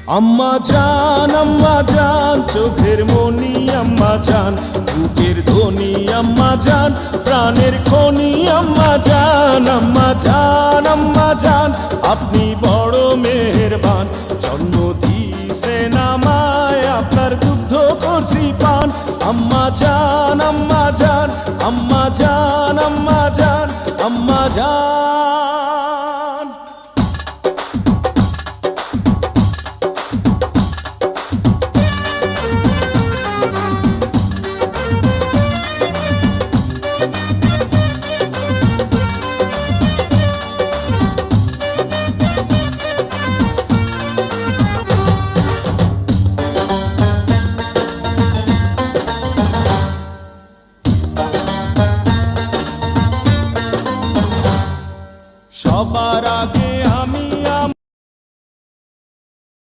আম্মা জান চোখের মনি আম্মা জান, বুকের ধ্বনি আম্মা জান, প্রাণের খনি আম্মা জান। আম্মা জান আপনি বড় মেহেরবান, জন্ম দিয়েছেন আমায়, আপনার দুগ্ধ করছি পান। আম্মা জান আম্মা জান, আম্মা জান আম্মা জান।